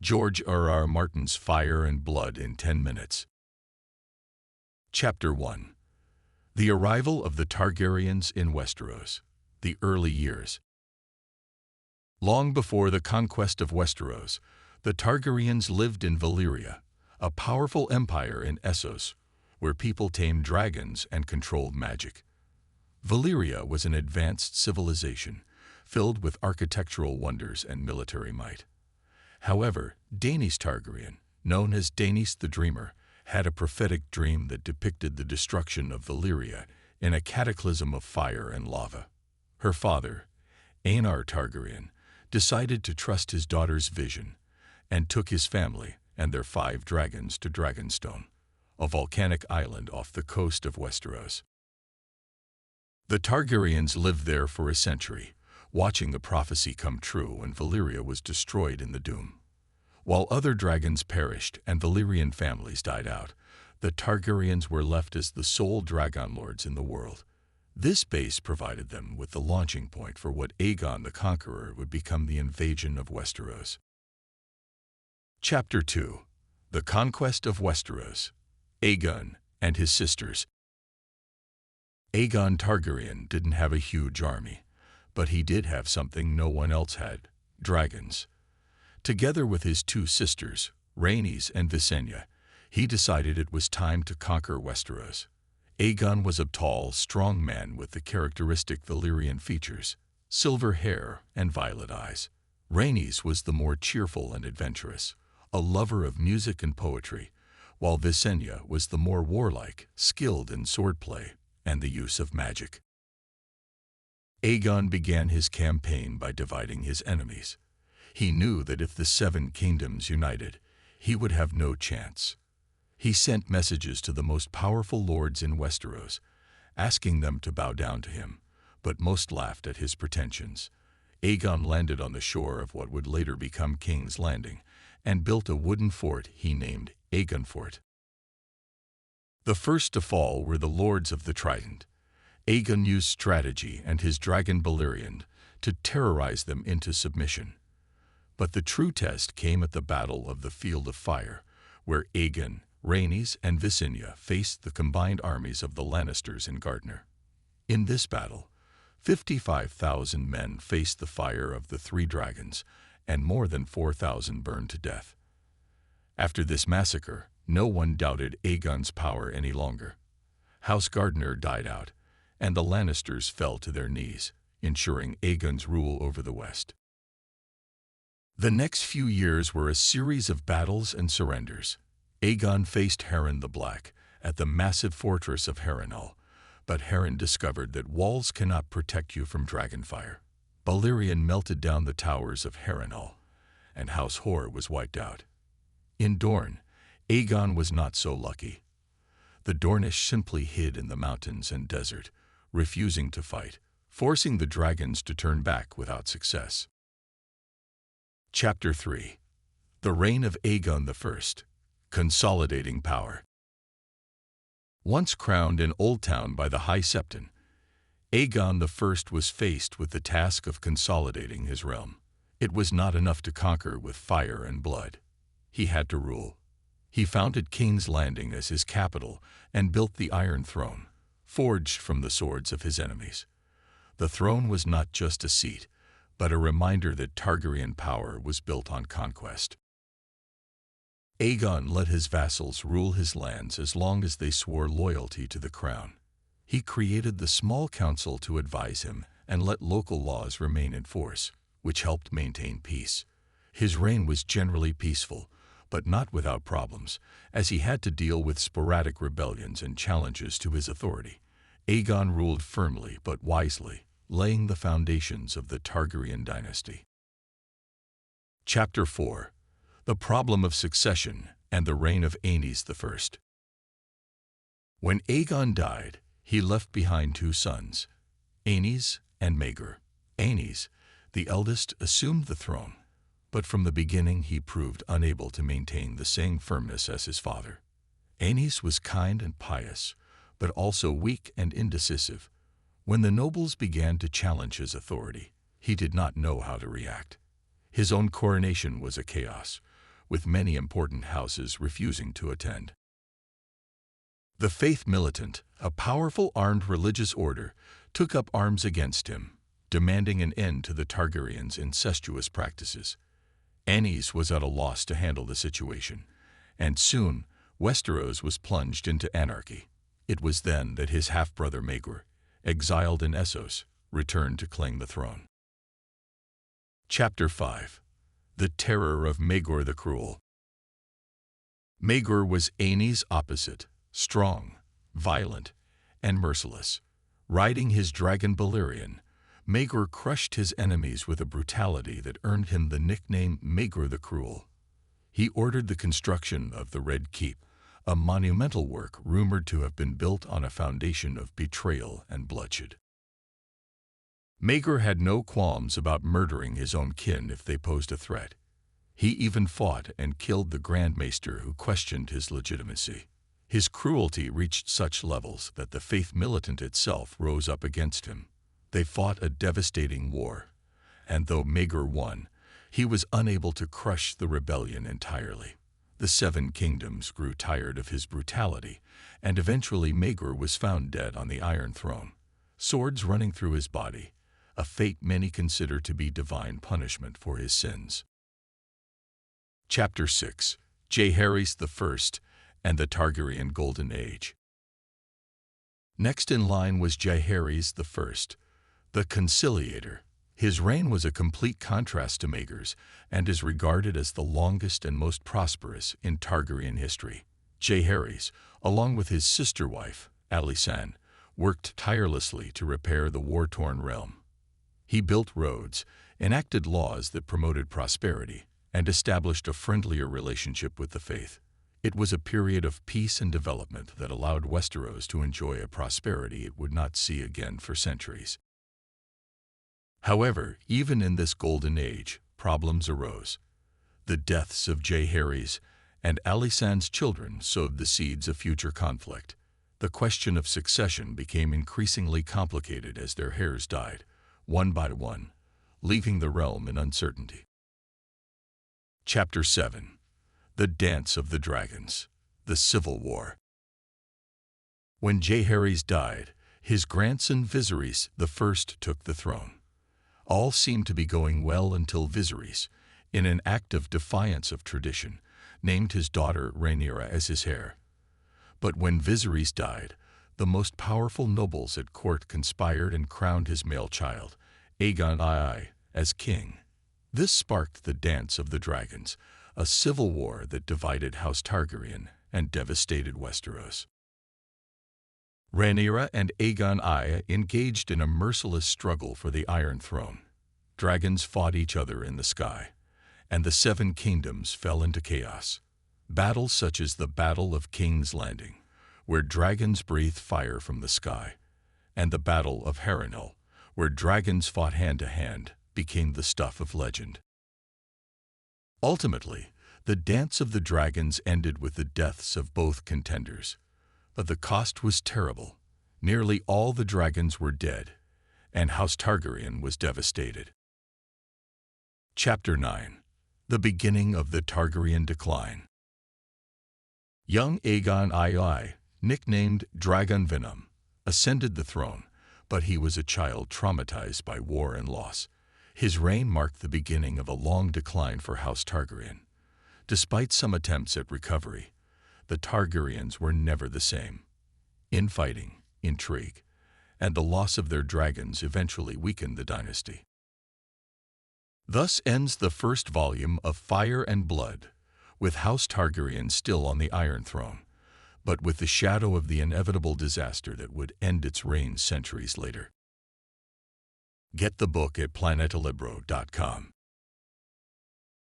George R. Martin's Fire and Blood in 10 Minutes. Chapter 1. The Arrival of the Targaryens in Westeros. The Early Years. Long before the conquest of Westeros, the Targaryens lived in Valyria, a powerful empire in Essos, where people tamed dragons and controlled magic. Valyria was an advanced civilization, filled with architectural wonders and military might. However, Daenerys Targaryen, known as Daenerys the Dreamer, had a prophetic dream that depicted the destruction of Valyria in a cataclysm of fire and lava. Her father, Aegon Targaryen, decided to trust his daughter's vision and took his family and their 5 dragons to Dragonstone, a volcanic island off the coast of Westeros. The Targaryens lived there for a century, watching the prophecy come true when Valyria was destroyed in the Doom. While other dragons perished and Valyrian families died out, the Targaryens were left as the sole dragon lords in the world. This base provided them with the launching point for what Aegon the Conqueror would become the invasion of Westeros. Chapter 2. The Conquest of Westeros. Aegon and his sisters. Aegon Targaryen didn't have a huge army, but he did have something no one else had: dragons. Together with his 2 sisters, Rhaenys and Visenya, he decided it was time to conquer Westeros. Aegon was a tall, strong man with the characteristic Valyrian features: silver hair and violet eyes. Rhaenys was the more cheerful and adventurous, a lover of music and poetry, while Visenya was the more warlike, skilled in swordplay and the use of magic. Aegon began his campaign by dividing his enemies. He knew that if the 7 kingdoms united, he would have no chance. He sent messages to the most powerful lords in Westeros, asking them to bow down to him, but most laughed at his pretensions. Aegon landed on the shore of what would later become King's Landing, and built a wooden fort he named Aegon Fort. The first to fall were the lords of the Trident. Aegon used strategy and his dragon Balerion to terrorize them into submission. But the true test came at the Battle of the Field of Fire, where Aegon, Rhaenys, and Visenya faced the combined armies of the Lannisters and Gardner. In this battle, 55,000 men faced the fire of the 3 dragons, and more than 4,000 burned to death. After this massacre, no one doubted Aegon's power any longer. House Gardner died out, and the Lannisters fell to their knees, ensuring Aegon's rule over the West. The next few years were a series of battles and surrenders. Aegon faced Harren the Black at the massive fortress of Harrenhal, but Harren discovered that walls cannot protect you from dragonfire. Balerion melted down the towers of Harrenhal, and House Hor was wiped out. In Dorne, Aegon was not so lucky. The Dornish simply hid in the mountains and desert, refusing to fight, forcing the dragons to turn back without success. Chapter 3. The Reign of Aegon I. Consolidating Power. Once crowned in Old Town by the High Septon, Aegon I was faced with the task of consolidating his realm. It was not enough to conquer with fire and blood. He had to rule. He founded King's Landing as his capital and built the Iron Throne, forged from the swords of his enemies. The throne was not just a seat, but a reminder that Targaryen power was built on conquest. Aegon let his vassals rule his lands as long as they swore loyalty to the crown. He created the small council to advise him and let local laws remain in force, which helped maintain peace. His reign was generally peaceful, but not without problems, as he had to deal with sporadic rebellions and challenges to his authority. Aegon ruled firmly but wisely, laying the foundations of the Targaryen dynasty. Chapter 4. The Problem of Succession and the Reign of Aenys I. When Aegon died, he left behind 2 sons, Aenys and Maegor. Aenys, the eldest, assumed the throne, but from the beginning he proved unable to maintain the same firmness as his father. Aenys was kind and pious, but also weak and indecisive. When the nobles began to challenge his authority, he did not know how to react. His own coronation was a chaos, with many important houses refusing to attend. The Faith Militant, a powerful armed religious order, took up arms against him, demanding an end to the Targaryens' incestuous practices. Aenys was at a loss to handle the situation, and soon Westeros was plunged into anarchy. It was then that his half-brother Maegor, exiled in Essos, returned to claim the throne. Chapter 5. The Terror of Maegor the Cruel. Maegor was Aenys' opposite, strong, violent, and merciless. Riding his dragon Balerion, Maegor crushed his enemies with a brutality that earned him the nickname Maegor the Cruel. He ordered the construction of the Red Keep, a monumental work rumored to have been built on a foundation of betrayal and bloodshed. Maegor had no qualms about murdering his own kin if they posed a threat. He even fought and killed the Grand Maester who questioned his legitimacy. His cruelty reached such levels that the Faith Militant itself rose up against him. They fought a devastating war, and though Maegor won, he was unable to crush the rebellion entirely. The Seven Kingdoms grew tired of his brutality, and eventually Maegor was found dead on the Iron Throne, swords running through his body, a fate many consider to be divine punishment for his sins. Chapter 6. Jaehaerys I and the Targaryen Golden Age. Next in line was Jaehaerys I, the conciliator. His reign was a complete contrast to Maegor's and is regarded as the longest and most prosperous in Targaryen history. Jaehaerys, along with his sister wife, Alysanne, worked tirelessly to repair the war-torn realm. He built roads, enacted laws that promoted prosperity, and established a friendlier relationship with the faith. It was a period of peace and development that allowed Westeros to enjoy a prosperity it would not see again for centuries. However, even in this golden age, problems arose. The deaths of Jaehaerys and Alysanne's children sowed the seeds of future conflict. The question of succession became increasingly complicated as their heirs died, one by one, leaving the realm in uncertainty. Chapter 7. The Dance of the Dragons, the Civil War. When Jaehaerys died, his grandson Viserys I took the throne. All seemed to be going well until Viserys, in an act of defiance of tradition, named his daughter Rhaenyra as his heir. But when Viserys died, the most powerful nobles at court conspired and crowned his male child, Aegon I, as king. This sparked the Dance of the Dragons, a civil war that divided House Targaryen and devastated Westeros. Rhaenyra and Aegon I engaged in a merciless struggle for the Iron Throne. Dragons fought each other in the sky, and the Seven Kingdoms fell into chaos. Battles such as the Battle of King's Landing, where dragons breathed fire from the sky, and the Battle of Harrenhal, where dragons fought hand-to-hand, became the stuff of legend. Ultimately, the Dance of the Dragons ended with the deaths of both contenders. But the cost was terrible. Nearly all the dragons were dead, and House Targaryen was devastated. Chapter 9. The Beginning of the Targaryen Decline. Young Aegon II, nicknamed Dragon Venom, ascended the throne, but he was a child traumatized by war and loss. His reign marked the beginning of a long decline for House Targaryen. Despite some attempts at recovery, the Targaryens were never the same. Infighting, intrigue, and the loss of their dragons eventually weakened the dynasty. Thus ends the first volume of Fire and Blood, with House Targaryen still on the Iron Throne, but with the shadow of the inevitable disaster that would end its reign centuries later. Get the book at planetalibro.com.